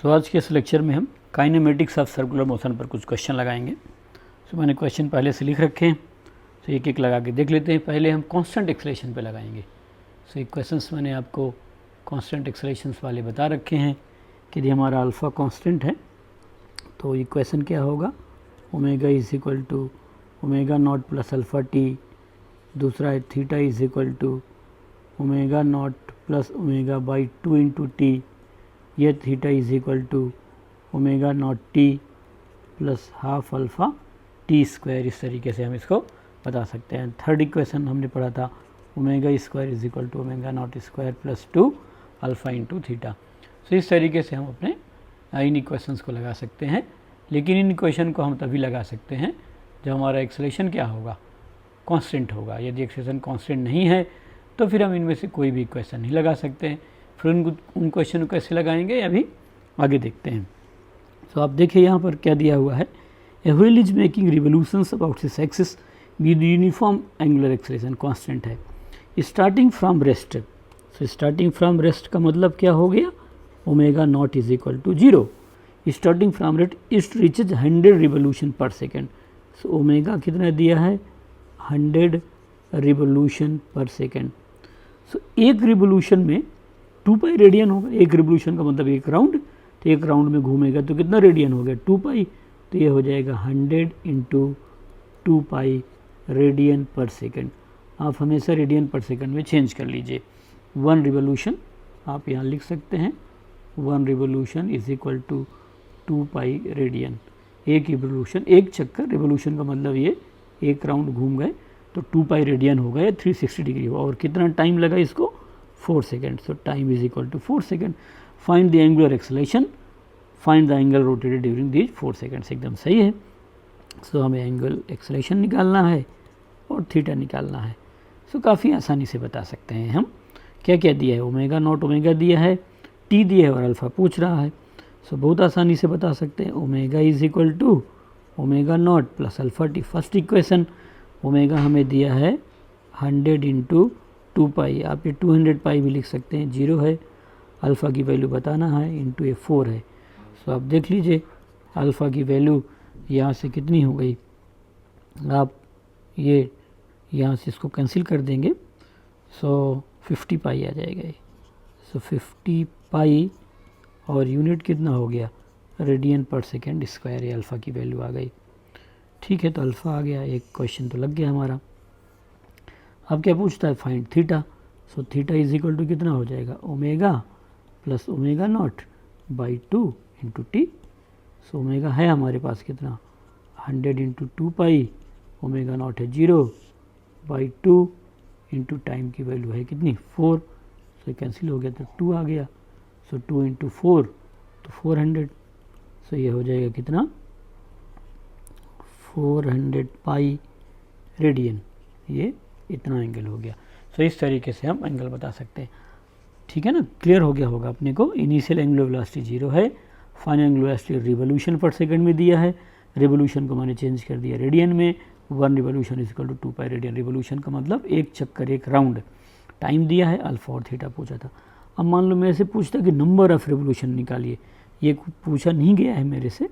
तो आज के इस लेक्चर में हम काइनेमेटिक्स ऑफ सर्कुलर मोशन पर कुछ क्वेश्चन लगाएंगे। तो मैंने क्वेश्चन पहले से लिख रखे हैं, तो एक एक लगा के देख लेते हैं। पहले हम कांस्टेंट एक्सेलरेशन पे लगाएंगे। तो ये क्वेश्चंस मैंने आपको कांस्टेंट एक्सेलरेशंस वाले बता रखे हैं कि यदि हमारा अल्फ़ा कांस्टेंट है तो ये क्वेश्चन क्या होगा, omega is equal to omega not plus alpha T, दूसरा है theta is equal to omega not plus omega by 2 into T, यह theta is equal to omega not T plus half alpha T square. इस तरीके से हम इसको बता सकते हैं। थर्ड इक्वेशन हमने पढ़ा था omega square is equal to omega naught square plus 2 alpha into theta. तो इस तरीके से हम अपने इन इक्वेशंस को लगा सकते हैं। लेकिन इन इक्वेशन को हम तभी लगा सकते हैं जब हमारा एक्सेलरेशन क्या होगा, कांस्टेंट होगा। यदि एक्सेलरेशन कांस्टेंट नहीं है तो फिर हम इनमें से कोई भी इक्वेशन नहीं लगा सकते हैं। फिर उन क्वेश्चन को कैसे लगाएंगे अभी आगे देखते हैं। तो आप देखिए यहाँ पर क्या दिया हुआ है, a wheel is making revolutions about this axis with uniform angular acceleration, constant है। Starting from rest, so starting from rest का मतलब क्या हो गया, omega not is equal to 0। Starting from rest it reaches 100 revolution per second. So omega कितना दिया है, 100 revolution per second. सो एक रिवोल्यूशन में 2 पाई रेडियन होगा। एक रिवोल्यूशन का मतलब एक राउंड, तो एक राउंड में घूमेगा तो कितना रेडियन हो गया, 2 पाई। तो ये हो जाएगा 100 into 2 pi radian per second. आप हमेशा रेडियन पर सेकेंड में चेंज कर लीजिए। 1 रिवोल्यूशन आप यहाँ लिख सकते हैं, 1 revolution is equal to 2 pi radian. एक रिवोल्यूशन, एक चक्कर, रिवोल्यूशन का मतलब ये एक राउंड घूम गए तो 2 पाई रेडियन हो गए, 360 डिग्री हुआ। और कितना टाइम लगा इसको, 4 second. So time is equal to 4 second. Find the angular acceleration, find the angle rotated during these 4 seconds. एकदम सही है। सो हमें एंगल एक्सेलरेशन निकालना है और थीटा निकालना है। सो काफ़ी आसानी से बता सकते हैं हम। क्या क्या दिया है, ओमेगा नॉट ओमेगा दिया है, टी दिया है और अल्फ़ा पूछ रहा है। सो बहुत आसानी से बता सकते हैं। Omega is equal to omega not plus alpha t. First equation omega हमें दिया है 100 इंटू 2 पाई, आप ये 200 पाई भी लिख सकते हैं, 0 है। अल्फ़ा की वैल्यू बताना है, इंटू ये 4 है। सो आप देख लीजिए अल्फ़ा की वैल्यू यहाँ से कितनी हो गई, आप ये यहाँ से इसको कैंसिल कर देंगे। सो 50 पाई आ जाएगा ये। सो 50 पाई और यूनिट कितना हो गया, रेडियन पर सेकेंड स्क्वायर। ये अल्फ़ा की वैल्यू आ गई। ठीक है, तो अल्फ़ा आ गया, एक क्वेश्चन तो लग गया हमारा। अब क्या पूछता है, find theta. So theta is equal to कितना हो जाएगा, omega plus omega naught by 2 into t. So omega है हमारे पास कितना, 100 इंटू 2 पाई, ओमेगा नॉट है 0 बाई 2 इंटू टाइम की वैल्यू है कितनी, 4। सो कैंसिल हो गया तो 2 आ गया। सो 2 इंटू 4 तो 400। सो ये हो जाएगा कितना, 400 पाई रेडियन। ये इतना एंगल हो गया। सो इस तरीके से हम एंगल बता सकते हैं। ठीक है ना, क्लियर हो गया होगा अपने को। इनिशियल एंगुलर वेलोसिटी 0 है, final angular velocity revolution per second में दिया है। रिवोल्यूशन को मैंने चेंज कर दिया रेडियन में। 1 revolution is equal to 2 pi radian. Revolution का मतलब एक चक्कर, एक राउंड। टाइम दिया है, अल्फ़ा और थीटा पूछा था। अब मान लो मेरे से पूछता कि नंबर ऑफ रिवोल्यूशन निकालिए, ये पूछा नहीं गया है मेरे से,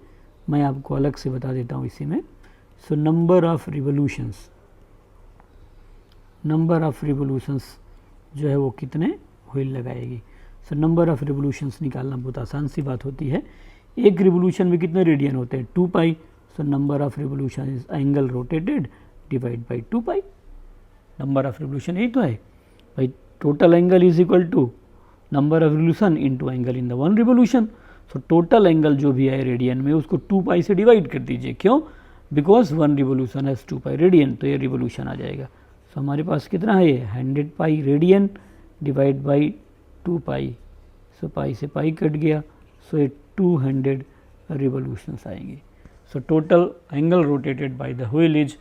मैं आपको अलग से बता देता हूँ इसी में। सो number of revolutions, number of revolutions जो है वो कितने व्हील लगाएगी। सो नंबर ऑफ रिवोल्यूशंस निकालना बहुत आसान सी बात होती है। एक रिवोल्यूशन में कितने रेडियन होते हैं, 2 pi. So number of revolution is angle rotated divide by 2 pi. Number of revolution यही तो है भाई, total angle is equal to number of revolution into angle in the 1 revolution. So total angle जो भी है radian में उसको 2 पाई से डिवाइड कर दीजिए। क्यों, because 1 revolution has 2 pi radian, तो ये रिवोल्यूशन आ जाएगा। सो हमारे पास कितना है ये, 100 pi radian divide by 2 pi. So pi से पाई कट गया। सो ये 200 रिवोल्यूशंस आएंगे। So total angle rotated by the wheel is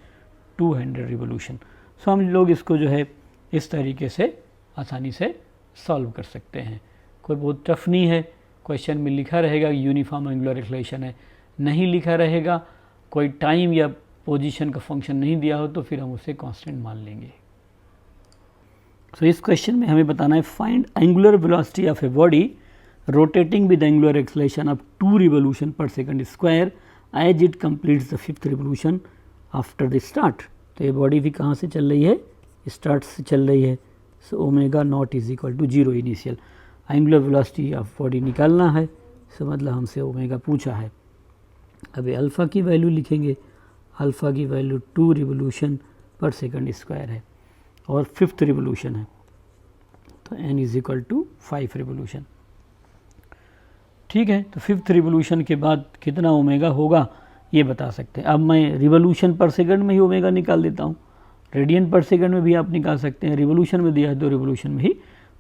200 revolution. So हम लोग इसको जो है इस तरीके से आसानी से सॉल्व कर सकते हैं। कोई बहुत टफ नहीं है। क्वेश्चन में लिखा रहेगा यूनिफॉर्म एंगुलर एक्सेलरेशन है, नहीं लिखा रहेगा, कोई टाइम या पोजीशन का फंक्शन नहीं दिया हो तो फिर हम उसे कांस्टेंट मान लेंगे। सो इस क्वेश्चन में हमें बताना है, find angular velocity of a body rotating with angular acceleration of 2 revolution per second square as it completes the 5th revolution after the start। तो ये बॉडी भी कहाँ से चल रही है, स्टार्ट से चल रही है। So omega not is equal to 0 initial. Angular velocity of body निकालना है, सो मतलब हमसे ओमेगा पूछा है। अभी अल्फ़ा की वैल्यू लिखेंगे, अल्फ़ा की value 2 revolution per second square है और 5th रिवोल्यूशन है, तो n is equal to 5 revolution. ठीक है, तो 5th रिवोल्यूशन के बाद कितना ओमेगा होगा ये बता सकते हैं। अब मैं रिवोल्यूशन पर सेकंड में ही ओमेगा निकाल देता हूँ, रेडियन पर सेकंड में भी आप निकाल सकते हैं, रिवोल्यूशन में दिया है तो रिवोल्यूशन में ही,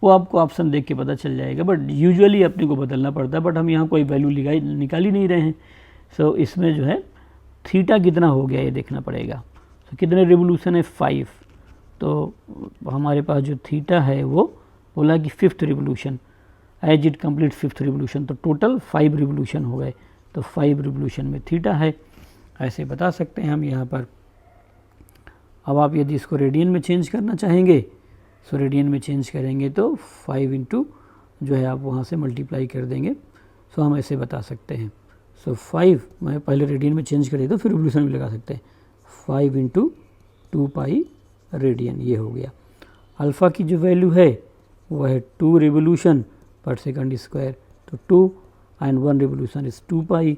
वो आपको ऑप्शन देख के पता चल जाएगा, बट यूजुअली अपने को बदलना पड़ता है, बट हम यहाँ कोई वैल्यू निकाल ही नहीं रहे हैं। सो इसमें जो है थीटा कितना हो गया ये देखना पड़ेगा। तो कितने रिवोल्यूशन है 5, तो हमारे पास जो थीटा है वो बोला कि 5th revolution as it complete 5th revolution, तो टोटल 5 रिवोल्यूशन हो गए, तो 5 रिवोल्यूशन में थीटा है, ऐसे बता सकते हैं हम यहाँ पर। अब आप यदि इसको रेडियन में चेंज करना चाहेंगे, सो रेडियन में चेंज करेंगे तो 5 इंटू जो है आप वहाँ से मल्टीप्लाई कर देंगे, सो हम ऐसे बता सकते हैं। सो 5 मैं पहले रेडियन में चेंज कर देता हूँ, फिर रिवोल्यूशन में लगा सकते हैं, 5 इंटू 2 पाई रेडियन, ये हो गया। अल्फ़ा की जो वैल्यू है वो है 2 रिवोल्यूशन पर सेकंड स्क्वायर, तो 2 एंड 1 रिवोल्यूशन इज़ 2 पाई,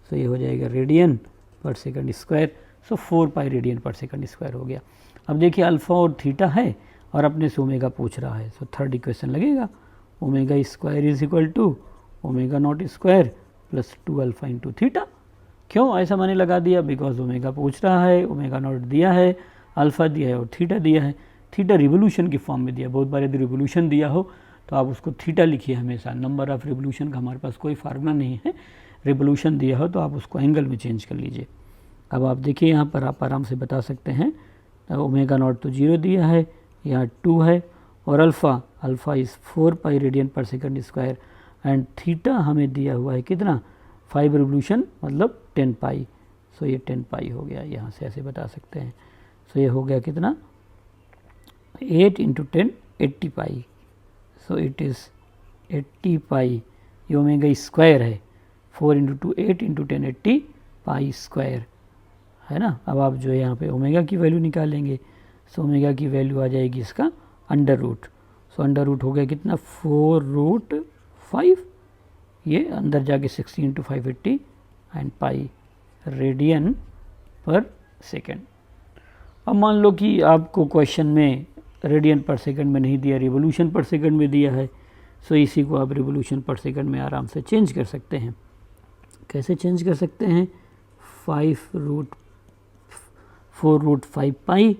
सो ये हो जाएगा रेडियन पर सेकंड स्क्वायर, सो 4 पाई रेडियन पर सेकंड स्क्वायर हो गया। अब देखिए अल्फ़ा और थीटा है और अपने से ओमेगा पूछ रहा है, सो थर्ड इक्वेशन लगेगा, omega square is equal to omega naught square plus 2 alpha into theta. क्यों ऐसा मैंने लगा दिया, बिकॉज ओमेगा पूछ रहा है, ओमेगा नॉट दिया है, अल्फ़ा दिया है और थीटा दिया है। थीटा रिवोल्यूशन की फॉर्म में दिया, बहुत बार यदि रिवोल्यूशन दिया हो तो आप उसको थीटा लिखिए हमेशा, नंबर ऑफ रिवोल्यूशन का हमारे पास कोई फार्मूला नहीं है, रिवोल्यूशन दिया हो तो आप उसको एंगल में चेंज कर लीजिए। अब आप देखिए यहाँ पर आप आराम से बता सकते हैं, ओमेगा नॉट तो 0 दिया है, यहाँ 2 है, और alpha is 4 pi radian per second square, and theta हमें दिया हुआ है कितना 5 रिवोल्यूशन मतलब 10 पाई, सो ये 10 पाई हो गया, यहाँ से ऐसे बता सकते हैं। सो ये हो गया कितना 8 into 10 80 pi, so it is 80 पाई, ये ओमेगा स्क्वायर है, 4 इंटू 2 8 इंटू 10 80 पाई स्क्वायर है ना। अब आप जो है यहाँ पे ओमेगा की वैल्यू निकालेंगे, सो ओमेगा की वैल्यू आ जाएगी इसका under root, so under root हो गया कितना 4√5, ये अंदर जाके 60 into 580 and pi radian per second. अब मान लो कि आपको क्वेश्चन में रेडियन पर सेकंड में नहीं दिया, रिवोल्यूशन पर सेकंड में दिया है, सो इसी को आप रिवोल्यूशन पर सेकंड में आराम से चेंज कर सकते हैं। कैसे चेंज कर सकते हैं, 4√5 पाई,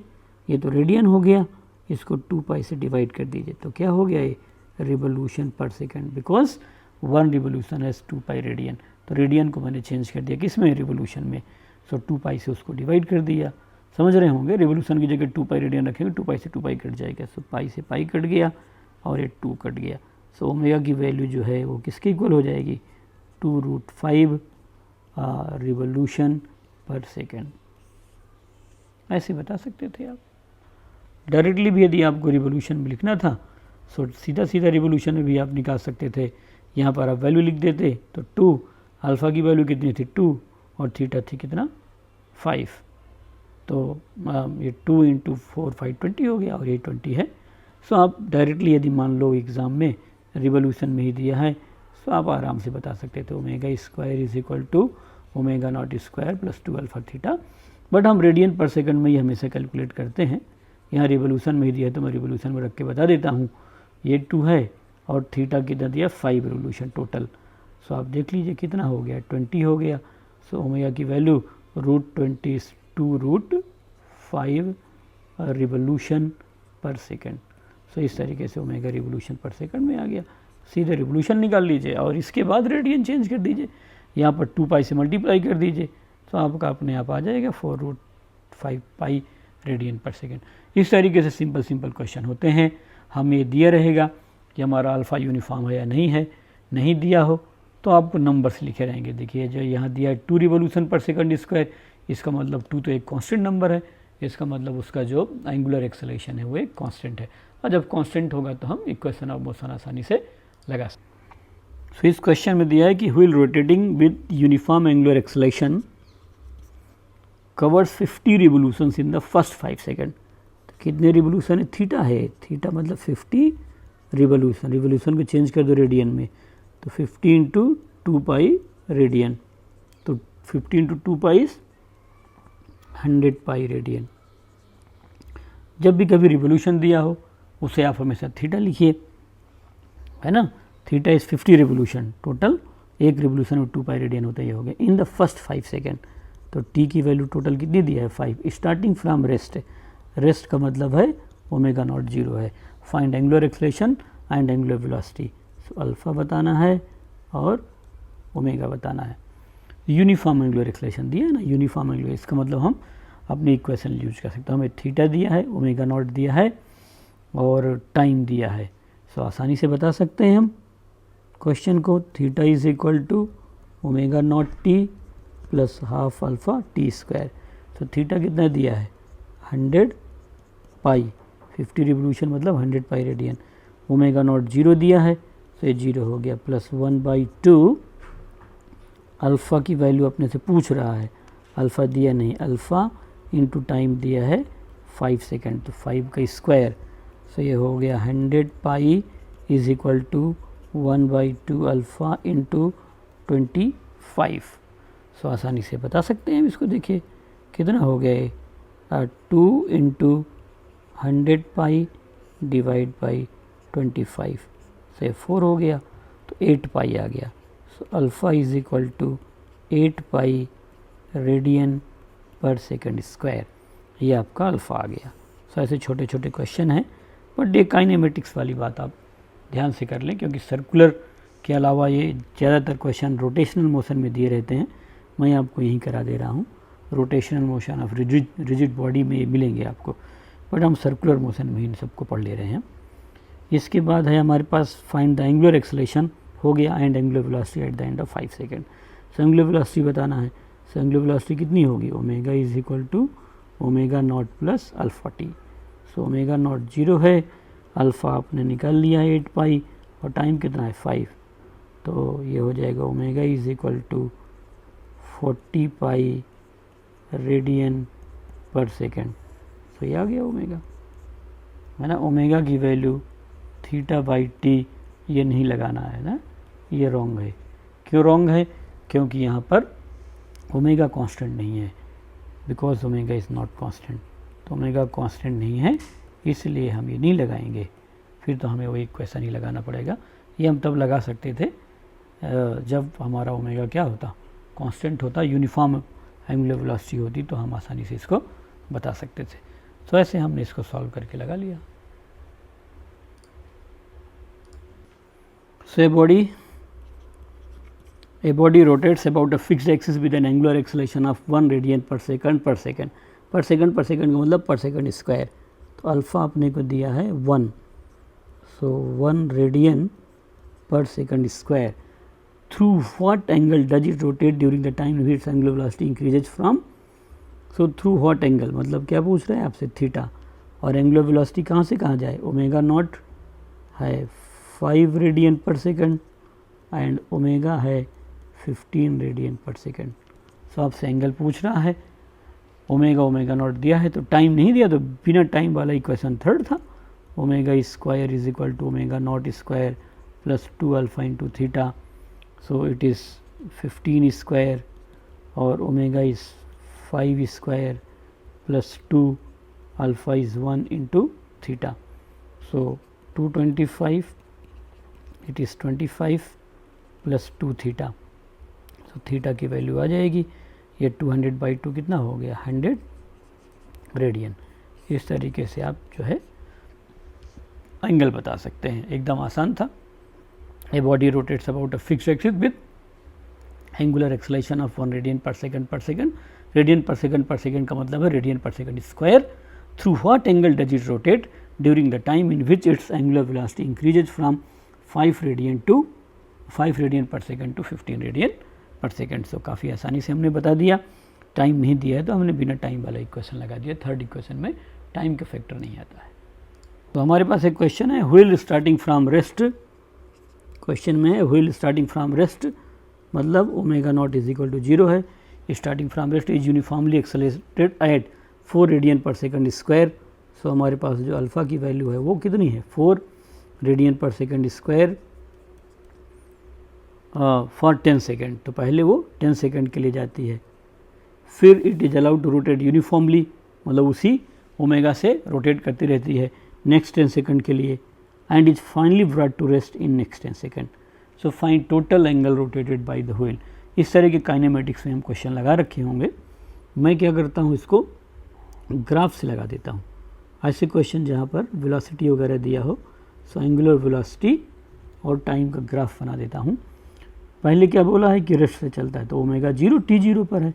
ये तो रेडियन हो गया, इसको 2 पाई से डिवाइड कर दीजिए, तो क्या हो गया ये revolution per second, because 1 revolution है 2 पाई रेडियन, तो रेडियन को मैंने चेंज कर दिया किस में, रिवोल्यूशन में, सो 2 पाई से उसको डिवाइड कर दिया। समझ रहे होंगे, रिवोल्यूशन की जगह 2 पाई रेडियन रखेंगे, 2 पाई से 2 पाई कट जाएगा, सो पाई से पाई कट गया और ये 2 कट गया, सो ओमेगा की वैल्यू जो है वो किसके इक्वल हो जाएगी 2√5 रिवोल्यूशन पर सेकेंड। ऐसे बता सकते थे आप डायरेक्टली भी, यदि आपको रिवोल्यूशन में लिखना था सो सीधा सीधा रिवोल्यूशन में भी आप निकाल सकते थे। यहाँ पर आप वैल्यू लिख देते तो 2, अल्फ़ा की वैल्यू कितनी थी 2 और थीटा थी कितना 5, तो ये 2 इंटू 4 520 हो गया और ये 20 है। सो आप डायरेक्टली यदि मान लो एग्ज़ाम में रिवोल्यूशन में ही दिया है, सो आप आराम से बता सकते थे omega square is equal to omega naught square plus 2 alpha theta, but हम रेडियन पर सेकंड में ही हमेशा कैलकुलेट करते हैं। यहाँ रिवोल्यूशन में ही दिया है तो मैं रिवोल्यूशन में रख के बता देता हूँ, ये 2 है और थीटा कितना दिया 5 रिवोल्यूशन टोटल, सो आप देख लीजिए कितना हो गया 20 हो गया। सो ओमेगा की वैल्यू √20 2√5 रिवोल्यूशन पर सेकंड। सो इस तरीके से ओमेगा रिवोल्यूशन पर सेकंड में आ गया, सीधे रिवोल्यूशन निकाल लीजिए और इसके बाद रेडियन चेंज कर दीजिए, यहाँ पर 2 पाई से मल्टीप्लाई कर दीजिए, तो आपका अपने आप आ जाएगा 4√5 पाई रेडियन पर सेकंड। इस तरीके से सिंपल क्वेश्चन होते हैं। हमें ये दिया रहेगा कि हमारा अल्फ़ा यूनिफॉर्म है या नहीं है, नहीं दिया हो तो आपको नंबर्स लिखे रहेंगे। देखिए जो यहाँ दिया है 2 रिवोल्यूशन पर सेकंड स्क्वायर, इसका मतलब 2 तो एक कांस्टेंट नंबर है, इसका मतलब उसका जो एंगुलर एक्सेलरेशन है वो एक कांस्टेंट है, और जब कांस्टेंट होगा तो हम इक्वेशन ऑफ मोशन आसानी से लगा सकते। सो इस क्वेश्चन में दिया है कि wheel rotating with uniform angular acceleration covers 50 revolutions in the first 5 second. तो कितने रिवोल्यूशन है, थीटा है, थीटा मतलब 50 रिवोल्यूशन, रिवोल्यूशन को चेंज कर दो रेडियन में, तो 50 इंटू 2 पाई रेडियन, तो 50 इंटू 2 पाई 100 पाई रेडियन। जब भी कभी रिवोल्यूशन दिया हो उसे आप हमेशा थीटा लिखिए, है ना। थीटा इज़ 50 रिवोल्यूशन, टोटल एक रिवोल्यूशन में 2 पाई रेडियन होता ही हो गया इन द फर्स्ट 5 सेकेंड। तो टी की वैल्यू टोटल कितनी दिया है 5, स्टार्टिंग फ्रॉम रेस्ट, रेस्ट का मतलब है ओमेगा नॉट 0 है। Find angular acceleration and angular velocity, so alpha बताना है और ओमेगा बताना है। यूनिफॉर्म एंगुलर एक्सेलरेशन दिया है ना, यूनिफॉर्म एंगुलर, इसका मतलब हम अपनी इक्वेशन यूज कर सकते हैं। हमें थीटा दिया है, ओमेगा नॉट दिया है और टाइम दिया है, सो आसानी से बता सकते हैं हम क्वेश्चन को। Theta is equal to omega not T plus half alpha T square. तो थीटा कितना दिया है 100 पाई, 50 रिवोल्यूशन मतलब 100 पाई रेडियन। ओमेगा नॉट 0 दिया है, तो ये 0 हो गया, प्लस 1/2 अल्फ़ा की वैल्यू अपने से पूछ रहा है, अल्फ़ा दिया नहीं, अल्फ़ा इंटू टाइम दिया है 5 सेकेंड, तो 5 का स्क्वायर, सो ये हो गया 100 pi is equal to 1/2 alpha into 25। So आसानी से बता सकते हैं हम इसको, देखिए कितना हो गया ये 2 into 100 pi divide by 25, so ये 4 हो गया, तो 8 पाई आ गया। So alpha is equal to 8 pi radian per second square, ये आपका अल्फ़ा आ गया। सो ऐसे छोटे छोटे क्वेश्चन हैं, बट ये काइनेमेटिक्स वाली बात आप ध्यान से कर लें, क्योंकि सर्कुलर के अलावा ये ज़्यादातर क्वेश्चन रोटेशनल मोशन में दिए रहते हैं। मैं आपको यहीं करा दे रहा हूँ, rotational motion of rigid body में ये मिलेंगे आपको, बट हम सर्कुलर मोशन में इन सबको पढ़ ले रहे हैं। इसके बाद है हमारे पास फाइंड द एंगुलर एक्सेलरेशन हो गया and angular velocity at the end of 5 second. So angular velocity बताना है, सो एंगुलर वेलोसिटी कितनी होगी, omega is equal to omega not plus alpha t. So omega not 0 है, अल्फ़ा आपने निकाल लिया 8 पाई और टाइम कितना है 5, तो ये हो जाएगा omega is equal to 40 pi radian per second. तो ये आ गया ओमेगा, है ना। ओमेगा की वैल्यू थीटा बाई टी ये नहीं लगाना है ना, ये रॉन्ग है। क्यों रॉन्ग है, क्योंकि यहाँ पर ओमेगा कांस्टेंट नहीं है, because omega is not constant, तो ओमेगा कांस्टेंट नहीं है इसलिए हम ये नहीं लगाएंगे। फिर तो हमें वही क्वेश्चन ही लगाना पड़ेगा। ये हम तब लगा सकते थे जब हमारा ओमेगा क्या होता, कांस्टेंट होता, यूनिफॉर्म एंगुलर वेलोसिटी होती, तो हम आसानी से इसको बता सकते थे। तो ऐसे हमने इसको सॉल्व करके लगा लिया। So a body rotates about a fixed axis with an angular acceleration of 1 radian per second per second का मतलब पर सेकंड स्क्वायर। तो अल्फ़ा आपने को दिया है 1, सो 1 radian per second square. Through what angle does it rotate during the time it's angular velocity increases from, so through what angle मतलब क्या पूछ रहे हैं आपसे, थीटा, और एंगुलर वेलोसिटी कहाँ से कहाँ जाए, ओमेगा नॉट है 5 radian per second and omega है 15 रेडियन पर सेकंड। सो आपसे एंगल पूछ रहा है, ओमेगा नॉट दिया है, तो टाइम नहीं दिया, तो बिना टाइम वाला इक्वेशन थर्ड था, omega square is equal to omega naught square plus 2 alpha into theta, so it is 15 square, और omega is 5 square plus 2 alpha is 1 into theta, so 225 it is 25 plus 2 theta, तो theta की value आ जाएगी, ये 200/2 कितना हो गया 100 radian. इस तरीके से आप जो है एंगल बता सकते हैं, एकदम आसान था। A body rotates about a fixed axis with angular acceleration of 1 radian per second. Radian per second का मतलब है radian per second square. Through what angle does it rotate during the time in which it's angular velocity increases from 5 radian per second to 15 radian per second. सो काफ़ी आसानी से हमने बता दिया। Time नहीं दिया है तो हमने बिना टाइम वाला इक्वेशन लगा दिया। थर्ड इक्वेशन में टाइम का फैक्टर नहीं आता है। तो हमारे पास एक क्वेश्चन है, wheel starting from rest, question में है व्हील स्टार्टिंग फ्रॉम रेस्ट, मतलब omega not is equal to 0 है। Starting from rest is uniformly accelerated at 4 radian per second square. So हमारे पास जो अल्फ़ा की वैल्यू है वो कितनी है 4 radian per second square for 10 second. तो पहले वो 10 सेकेंड के लिए जाती है, फिर it is allowed to rotate uniformly, मतलब उसी ओमेगा से रोटेट करती रहती है नेक्स्ट 10 सेकेंड के लिए, and is finally brought to rest in next 10 second. So find total angle rotated by the wheel. इस तरह के काइनेमेटिक्स में हम क्वेश्चन लगा रखे होंगे। मैं क्या करता हूँ, इसको ग्राफ से लगा देता हूँ। ऐसे क्वेश्चन जहाँ पर वेलोसिटी वगैरह दिया हो, सो एंगुलर वेलोसिटी और टाइम का ग्राफ बना देता हूँ। पहले क्या बोला है कि रेस्ट से चलता है, तो ओमेगा 0 t0 पर है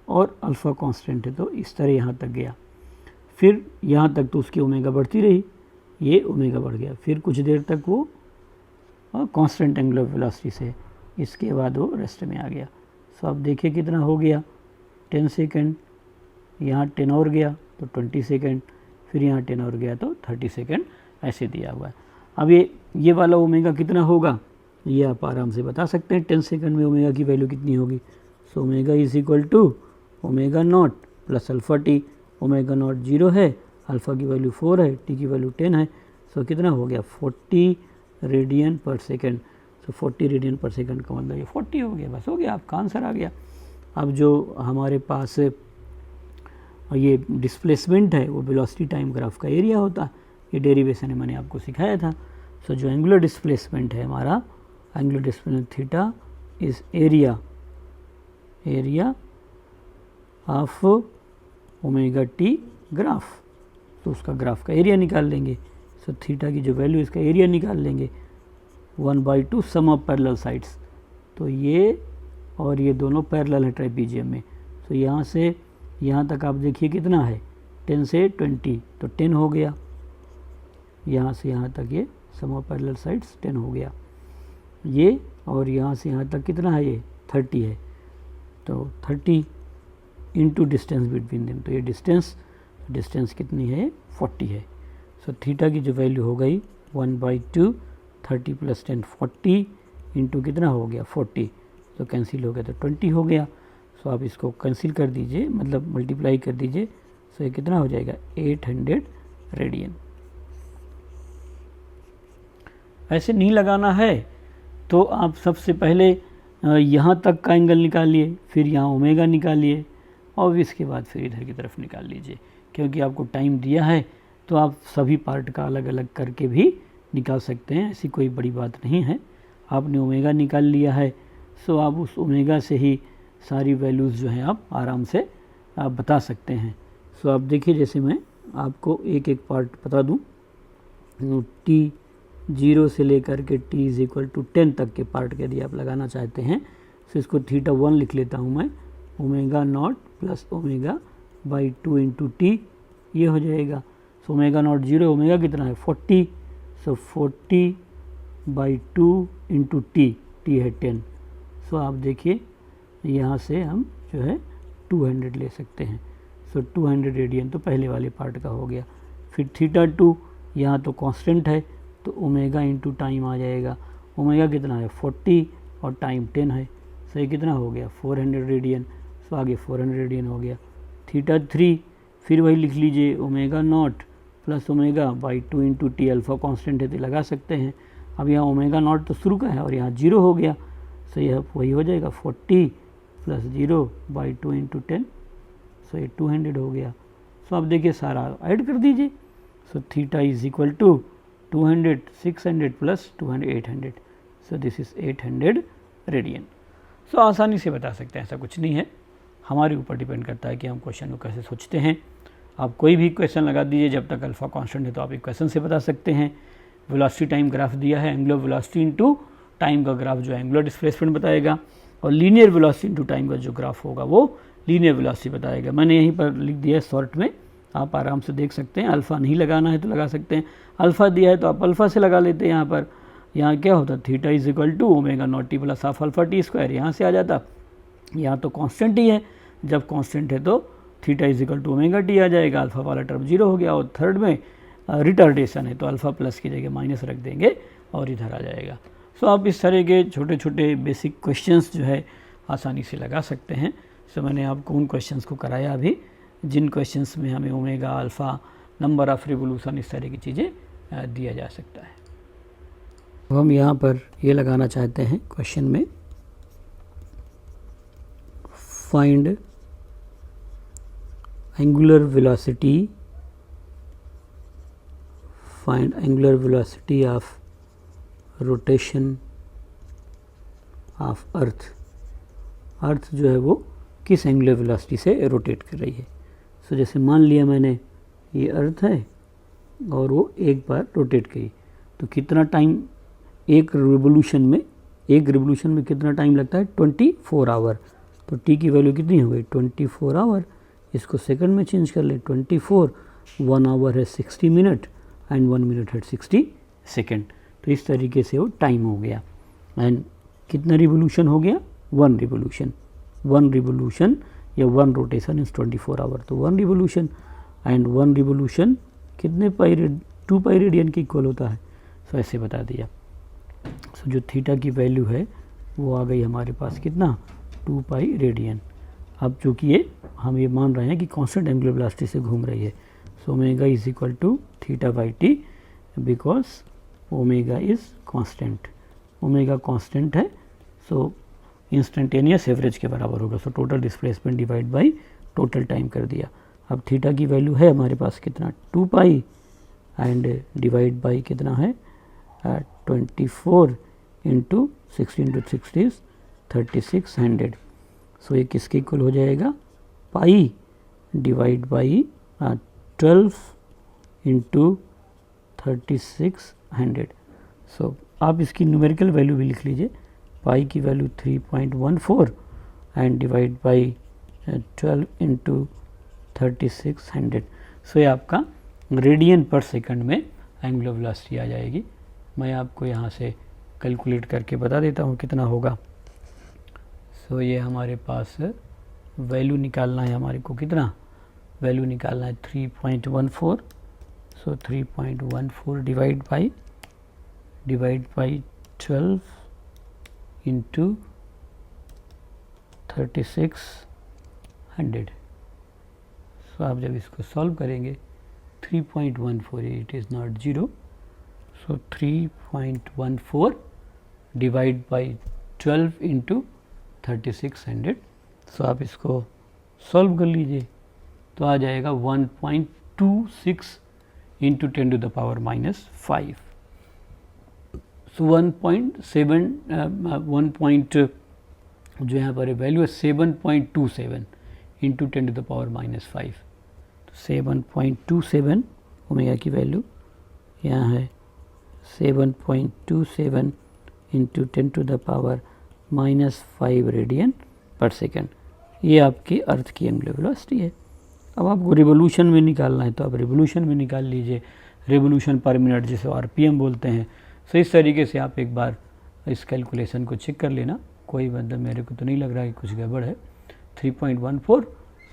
और अल्फ़ा कांस्टेंट है, तो इस तरह यहाँ तक गया। फिर यहाँ तक तो उसकी ओमेगा बढ़ती रही, ये ओमेगा बढ़ गया, फिर कुछ देर तक वो कांस्टेंट एंगुलर वेलोसिटी से, इसके बाद वो रेस्ट में आ गया। सो आप देखिए कितना हो गया 10 सेकेंड, यहाँ 10 और गया तो 20 सेकेंड, फिर यहाँ 10 और गया तो 30 सेकेंड, ऐसे दिया हुआ है। अब ये वाला ओमेगा कितना होगा ये आप आराम से बता सकते हैं। 10 सेकेंड में ओमेगा की वैल्यू कितनी होगी। So omega is equal to omega not plus alpha t. Omega not 0 है, अल्फ़ा की वैल्यू 4 है, टी की वैल्यू 10 है। सो कितना हो गया 40 रेडियन पर सेकेंड। सो 40 रेडियन पर सेकेंड का मतलब ये 40 हो गया, बस हो गया, आपका आंसर आ गया। अब जो हमारे पास ये डिस्प्लेसमेंट है वो वेलोसिटी टाइम ग्राफ का एरिया होता है, ये डेरिवेशन है मैंने आपको सिखाया था। सो जो एंगुलर डिस्प्लेसमेंट है हमारा, angular displacement theta is area of omega T graph, तो उसका ग्राफ का एरिया निकाल लेंगे। सो थीटा की जो वैल्यू इसका एरिया निकाल लेंगे 1/2 सम ऑफ पैरेलल साइड्स। तो ये और ये दोनों पैरेलल है ट्राइपीजियम में। तो यहाँ से यहाँ तक आप देखिए कितना है 10 से 20, तो 10 हो गया। यहाँ से यहाँ तक ये सम ऑफ पैरेलल साइड्स 10 हो गया ये, और यहाँ से यहाँ तक कितना है ये 30 है, तो 30 इंटू डिस्टेंस बिटवीन देम, तो ये डिस्टेंस कितनी है 40 है। सो थीटा की जो वैल्यू हो गई 1/2 30 + 10 40 इंटू कितना हो गया 40, तो कैंसिल हो गया तो 20 हो गया। सो आप इसको कैंसिल कर दीजिए, मतलब मल्टीप्लाई कर दीजिए। सो ये कितना हो जाएगा 800 रेडियन। ऐसे नहीं लगाना है तो आप सबसे पहले यहाँ तक का एंगल निकालिए, फिर यहाँ ओमेगा निकालिए और इसके बाद फिर इधर की तरफ निकाल लीजिए। क्योंकि आपको टाइम दिया है तो आप सभी पार्ट का अलग अलग करके भी निकाल सकते हैं, ऐसी कोई बड़ी बात नहीं है। आपने ओमेगा निकाल लिया है, सो आप उस ओमेगा से ही सारी वैल्यूज़ जो हैं आप आराम से आप बता सकते हैं। सो आप देखिए, जैसे मैं आपको एक एक पार्ट बता दूं, टी 0 से लेकर के t = 10 तक के पार्ट यदि आप लगाना चाहते हैं, तो इसको थीटा 1 लिख लेता हूँ मैं, omega naught plus omega by 2 into T, ये हो जाएगा। सो ओमेगा नॉट 0, ओमेगा कितना है 40, सो 40/2 इंटू टी है 10। सो आप देखिए यहाँ से हम जो है 200 ले सकते हैं। सो 200 रेडियन तो पहले वाले पार्ट का हो गया। फिर थीटा 2 यहाँ तो कांस्टेंट है, तो ओमेगा इंटू टाइम आ जाएगा। ओमेगा कितना है 40 और टाइम 10 है, सो ये कितना हो गया 400 रेडियन। सो आगे 400 रेडियन हो गया। थीटा 3 फिर वही लिख लीजिए, omega naught plus omega by 2 into T, alpha constant है तो लगा सकते हैं। अब यहाँ ओमेगा नॉट तो शुरू का है और यहाँ 0 हो गया, सो यह वही हो जाएगा 40 + 0/2 इंटू 10, सो ये 200 हो गया। सो अब देखिए सारा ऐड कर दीजिए। So theta is equal to 200 600 + 200 800, so this is 800 radian. So आसानी से बता सकते हैं, ऐसा कुछ नहीं है, हमारे ऊपर डिपेंड करता है कि हम क्वेश्चन को कैसे सोचते हैं। आप कोई भी क्वेश्चन लगा दीजिए, जब तक अल्फ़ा कांस्टेंट है तो आप एक क्वेश्चन से बता सकते हैं। वेलोसिटी टाइम ग्राफ दिया है, एंगुलर वेलोसिटी इंटू टाइम का ग्राफ जो एंगुलर डिस्प्लेसमेंट बताएगा, और लीनियर वेलोसिटी इंटू टाइम का जो ग्राफ होगा वो लीनियर वेलोसिटी बताएगा। मैंने यहीं पर लिख दिया है शॉर्ट में, आप आराम से देख सकते हैं। अल्फ़ा नहीं लगाना है तो लगा सकते हैं, अल्फ़ा दिया है तो आप अल्फ़ा से लगा लेते हैं। यहाँ पर यहाँ क्या होता है theta is equal to omega not T plus half alpha T square, यहाँ से आ जाता। यहाँ तो कांस्टेंट ही है, जब कांस्टेंट है तो theta is equal to omega T आ जाएगा, अल्फ़ा वाला टर्म 0 हो गया। और थर्ड में रिटार्डेशन है तो अल्फ़ा प्लस की जगह माइनस रख देंगे और इधर आ जाएगा। सो आप इस तरह के छोटे छोटे बेसिक क्वेश्चंस जो है आसानी से लगा सकते हैं। सो मैंने आपको उन क्वेश्चंस को कराया अभी जिन क्वेश्चंस में हमें omega, alpha, number of revolution इस तरह की चीज़ें दिया जा सकता है। तो हम यहाँ पर ये लगाना चाहते हैं क्वेश्चन में, find angular velocity, find angular velocity of rotation of earth. Earth जो है वो किस एंगुलर वेलोसिटी से रोटेट कर रही है। सो जैसे मान लिया मैंने ये अर्थ है और वो एक बार रोटेट की, तो कितना टाइम एक रिवोल्यूशन में कितना टाइम लगता है, 24 आवर। तो टी की वैल्यू कितनी हो गई, 24 आवर। इसको सेकंड में चेंज कर ले, 24, 1 आवर है 60 मिनट एंड 1 मिनट है 60 सेकेंड। तो इस तरीके से वो टाइम हो गया। एंड कितना रिवोल्यूशन हो गया, 1 रिवोल्यूशन या 1 रोटेशन इज 24 आवर। तो 1 रिवोल्यूशन एंड 1 रिवोल्यूशन कितने पाई, 2 पाई रेडियन के इक्वल होता है। सो ऐसे बता दिया। सो जो थीटा की वैल्यू है वो आ गई हमारे पास कितना, 2 पाई रेडियन। अब चूँकि ये हम ये मान रहे हैं कि कांस्टेंट एंगुलर वेलोसिटी से घूम रही है। So omega is equal to theta by t, because omega is constant. Omega constant है, सो इंस्टेंटेनियस एवरेज के बराबर होगा। So total displacement divide by total time कर दिया। अब थीटा की वैल्यू है हमारे पास कितना, 2 पाई एंड डिवाइड बाई कितना है 24 इंटू 60 इंटू 60 3600। सो ये किसके इक्वल हो जाएगा, पाई डिवाइड बाई 12 इंटू 3600। सो आप इसकी न्यूमेरिकल वैल्यू भी लिख लीजिए, पाई की value 3.14 and divide by 12 into 3600। सो ये आपका रेडियन पर सेकंड में एंगुलर वेलोसिटी आ जाएगी। मैं आपको यहाँ से कैलकुलेट करके बता देता हूँ कितना होगा। सो ये हमारे पास वैल्यू निकालना है, हमारे को कितना वैल्यू निकालना है, 3.14। सो 3.14 डिवाइड बाई 12 इंटू 3600। सो आप जब इसको सॉल्व करेंगे 3.14, it is not 0। So 3.14 divide by 12 into 3600। सो आप इसको सॉल्व कर लीजिए तो आ जाएगा 1.26 इंटू 10 टू द पावर -5। सो 1.7 जो यहाँ पर वैल्यू है 7.27 इंटू 10 टू द पावर -5। तो 7.27 ओमेगा की वैल्यू यहाँ है 7.27 into 10 to the power -5 radian per second. ये आपकी अर्थ की एंगुलर वेलोसिटी है। अब आपको रिवोल्यूशन में निकालना है तो आप रिवोल्यूशन में निकाल लीजिए, रिवोल्यूशन पर मिनट जिसे आरपीएम बोलते हैं। सो इस तरीके से आप एक बार इस कैलकुलेशन को चेक कर लेना। कोई मतलब मेरे को तो नहीं लग रहा कि कुछ गड़बड़ है। 3.14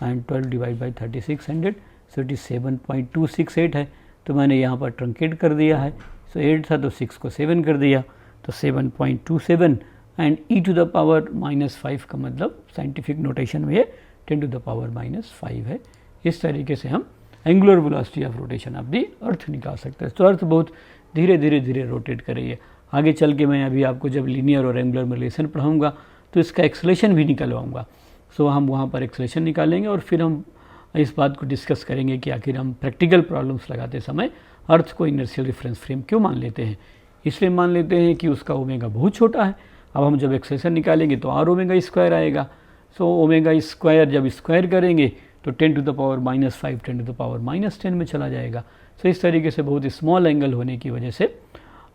and 12 divide by 3600, so it is 7.268 है। तो मैंने यहाँ पर ट्रंकेट कर दिया है। सो 8 था तो 6 को 7 कर दिया, तो 7.27 and e to the power -5 का मतलब साइंटिफिक नोटेशन में 10 टू द पावर -5 है। इस तरीके से हम angular velocity of rotation of the earth निकाल सकते हैं। तो अर्थ बहुत धीरे धीरे रोटेट कर रही है। आगे चल के मैं अभी आपको जब लीनियर और एंगुलर में रिलेशन पढ़ाऊँगा तो इसका एक्सेलेरेशन भी निकलवाऊँगा। सो हम वहाँ पर एक्सेलेरेशन निकालेंगे और फिर हम इस बात को डिस्कस करेंगे कि आखिर हम प्रैक्टिकल प्रॉब्लम्स लगाते समय अर्थ को इनर्शियल रिफरेंस फ्रेम क्यों मान लेते हैं। इसलिए मान लेते हैं कि उसका ओमेगा बहुत छोटा है। अब हम जब एक्सेलेरेशन निकालेंगे तो आर ओमेगा स्क्वायर आएगा। सो ओमेगा स्क्वायर जब स्क्वायर करेंगे तो 10 to the power -5 10 to the power -10 में चला जाएगा। सो इस तरीके से बहुत स्मॉल एंगल होने की वजह से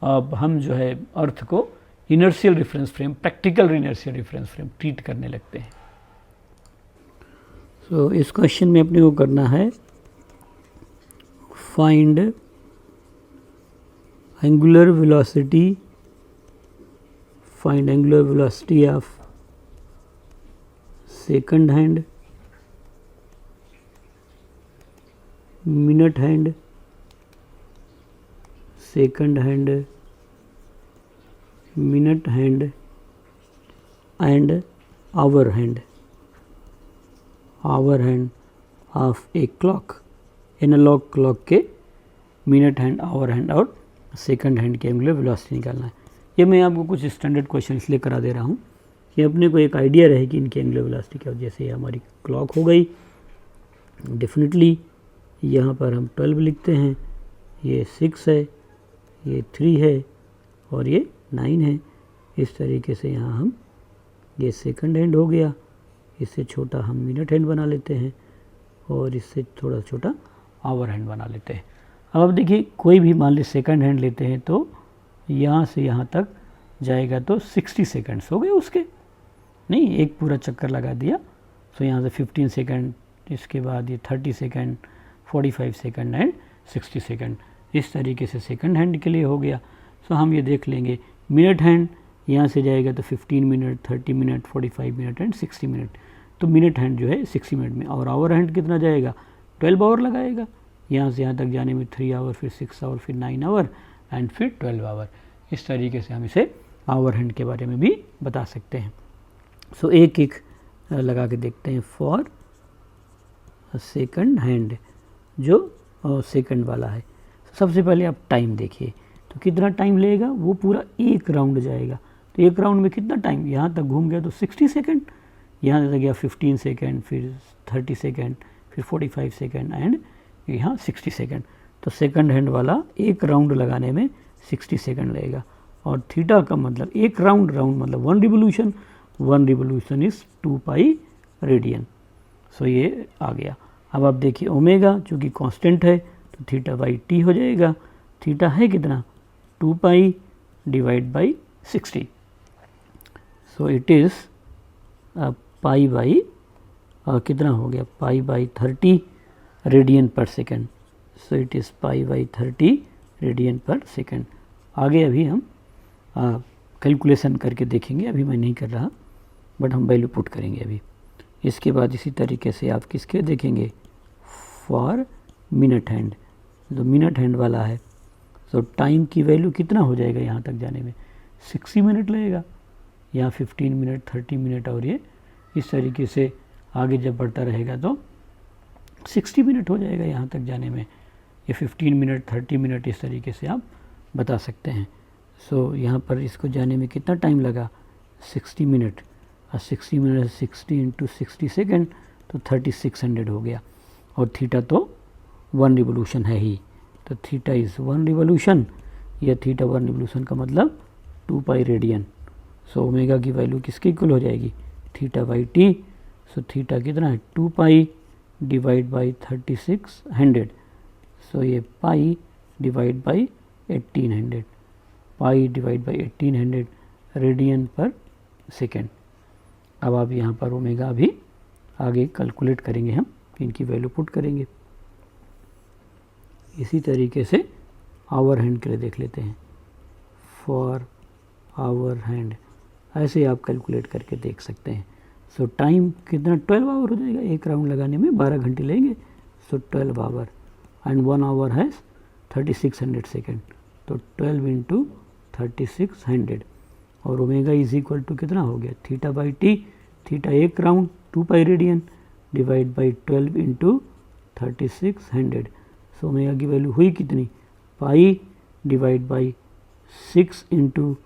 अब हम जो है अर्थ को inertial reference frame, practical inertial reference frame treat करने लगते हैं। सो इस क्वेश्चन में अपने को करना है find angular velocity, find angular velocity of second hand, minute hand, second hand, minute hand and hour hand of a clock, analog clock के मिनट हैंड, आवर हैंड और सेकंड हैंड के एंगुलर वेलोसिटी निकालना है। ये मैं आपको कुछ standard question इसलिए करा दे रहा हूँ कि अपने को एक आइडिया रहे कि इनकी एंगुलर वेलोसिटी क्या हो। जैसे हमारी क्लॉक हो गई, डेफिनेटली यहाँ पर हम 12 लिखते हैं, ये 6 है, ये 3 है और ये 9 है। इस तरीके से यहाँ हम, ये सेकंड हैंड हो गया, इससे छोटा हम मिनट हैंड बना लेते हैं और इससे थोड़ा छोटा आवर हैंड बना लेते हैं। अब देखिए कोई भी मान ली सेकंड हैंड लेते हैं तो यहाँ से यहाँ तक जाएगा तो 60 सेकंड्स हो गए उसके, नहीं एक पूरा चक्कर लगा दिया। तो यहाँ से 15 सेकंड, इसके बाद ये 30 सेकंड, 45 सेकंड एंड 60 सेकंड, इस तरीके से सेकंड हैंड के लिए हो गया। सो हम ये देख लेंगे मिनट हैंड यहाँ से जाएगा तो 15 minute, 30 minute, 45 minute and 60 minute. तो मिनट हैंड जो है 60 मिनट में, और आवर हैंड कितना जाएगा, 12 आवर लगाएगा। यहाँ से यहाँ तक जाने में 3 आवर, फिर 6 आवर, फिर 9 आवर एंड फिर 12 आवर। इस तरीके से हम इसे आवर हैंड के बारे में भी बता सकते हैं। सो एक एक लगा के देखते हैं। फॉर सेकंड हैंड जो सेकंड वाला है, सबसे पहले आप टाइम देखिए तो कितना टाइम लगेगा, वो पूरा एक राउंड जाएगा। तो एक राउंड में कितना टाइम, यहाँ तक घूम गया तो 60 सेकंड, यहाँ तक गया 15 सेकंड, फिर 30 सेकंड, फिर 45 सेकंड एंड यहाँ 60 सेकंड। तो सेकंड हैंड वाला एक राउंड लगाने में 60 सेकंड लगेगा। और थीटा का मतलब एक राउंड, राउंड मतलब 1 revolution, 1 revolution is 2 pi radian. So ये आ गया। अब आप देखिए ओमेगा चूँकि कांस्टेंट है तो थीटा बाई टी हो जाएगा। थीटा है कितना, 2 पाई divide by 60। So it is pi by कितना हो गया, pi by 30 radian per second. So it is pi by 30 radian per second. आगे अभी हम कैलकुलेशन करके देखेंगे, अभी मैं नहीं कर रहा बट हम वैल्यू पुट करेंगे अभी। इसके बाद इसी तरीके से आप किसके देखेंगे, फॉर मिनट हैंड, जो मिनट हैंड वाला है। तो टाइम की वैल्यू कितना हो जाएगा, यहाँ तक जाने में 60 मिनट लगेगा, यहाँ 15 मिनट, 30 मिनट और ये इस तरीके से आगे जब बढ़ता रहेगा तो 60 मिनट हो जाएगा यहाँ तक जाने में। ये 15 मिनट, 30 मिनट इस तरीके से आप बता सकते हैं। सो यहाँ पर इसको जाने में कितना टाइम लगा, 60 मिनट, और 60 मिनट 60 इंटू 60 सेकेंड तो 3600 हो गया। और थीटा तो 1 रिवोल्यूशन है ही, तो थीटा इज़ 1 रिवोल्यूशन, या थीटा 1 रिवोल्यूशन का मतलब 2 पाई रेडियन। सो ओमेगा की वैल्यू किसके इक्वल हो जाएगी, theta by T. So theta कितना है, 2 पाई डिवाइड बाई 3600। सो ये पाई divide by 1800, pi divide by 1800 radian per second. अब आप यहाँ पर ओमेगा भी आगे कैलकुलेट करेंगे हम, इनकी वैल्यू पुट करेंगे। इसी तरीके से आवर हैंड के लिए देख लेते हैं, फॉर आवर हैंड, ऐसे आप कैलकुलेट करके देख सकते हैं। सो टाइम कितना, 12 आवर हो जाएगा, एक राउंड लगाने में 12 घंटे लेंगे। सो 12 आवर एंड 1 आवर है 3600 सेकेंड, तो 12 इंटू 3600। और ओमेगा इज इक्वल टू कितना हो गया, थीटा बाई टी, थीटा एक round 2 pi radian divide by 12 into 3600। So omega की वैल्यू हुई कितनी, पाई divide by 6 into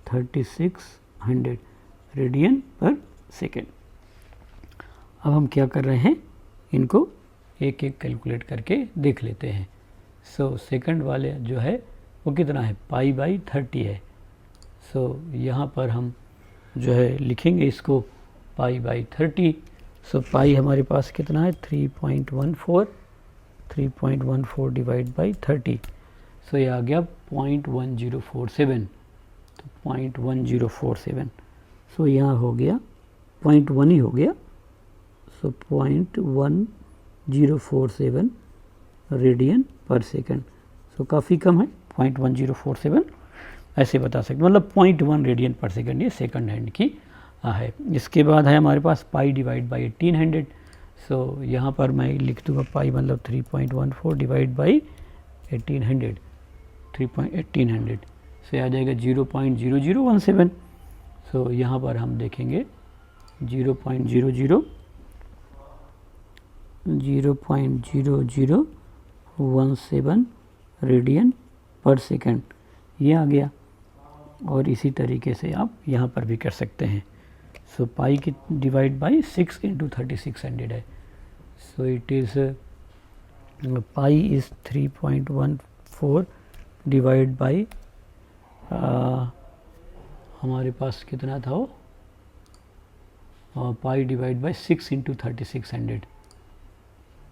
3600 radian per second. अब हम क्या कर रहे हैं, इनको एक एक कैलकुलेट करके देख लेते हैं। सो सेकंड वाले जो है वो कितना है, पाई बाई 30 है। सो यहाँ पर हम जो है लिखेंगे इसको पाई बाई 30। सो पाई हमारे पास कितना है, 3.14 डिवाइड बाई 30। सो ये आ गया 0.1047, तो 0.1047। सो यहाँ हो गया 0.1 ही हो गया। सो 0.1047 रेडियन पर सेकेंड। सो काफ़ी कम है, 0.1047 ऐसे बता सकते, मतलब 0.1 रेडियन पर सेकेंड ये सेकंड हैंड की है। इसके बाद है हमारे पास पाई डिवाइड बाई 1800। सो यहाँ पर मैं लिख दूँगा पाई मतलब 3.14 डिवाइड बाई 1800, 3.1800। से आ जाएगा 0.0017। सो यहाँ पर हम देखेंगे 0.0017 रेडियन पर सेकंड ये आ गया। और इसी तरीके से आप यहाँ पर भी कर सकते हैं। सो पाई की डिवाइड बाई 6 इंटू 3600 है। सो it is pi is 3.14 divide by हमारे पास कितना था वो, पाई डिवाइड बाई 6 इंटू 3600।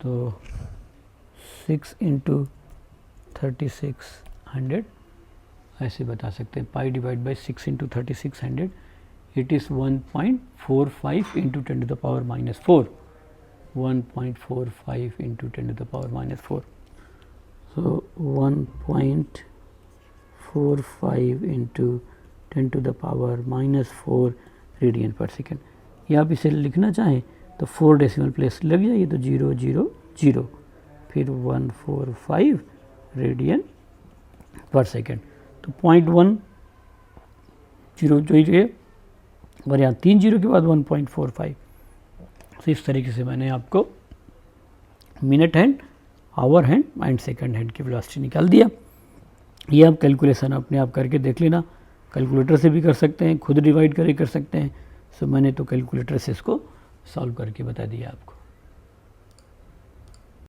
तो 6 इंटू 3600 ऐसे बता सकते हैं। Pi divide by 6 into 3600 it is 1.45 into 10 to the power minus 4, 1.45 into 10 to the power minus 4। So 1.45 into 10 to the power minus 4 radian per second. या आप इसे लिखना चाहें तो 4 डेसिमल प्लेस लग जाइए तो 000, फिर 145 रेडियन पर सेकेंड। तो 0.10 जो है और यहाँ 3 जीरो के बाद 1.45। तो इस तरीके से मैंने आपको minute hand, hour hand and second hand की वेलोसिटी निकाल दिया। ये आप कैलकुलेशन अपने आप करके देख लेना। कैलकुलेटर से भी कर सकते हैं, खुद डिवाइड करके कर सकते हैं। सो मैंने तो कैलकुलेटर से इसको सॉल्व करके बता दिया आपको।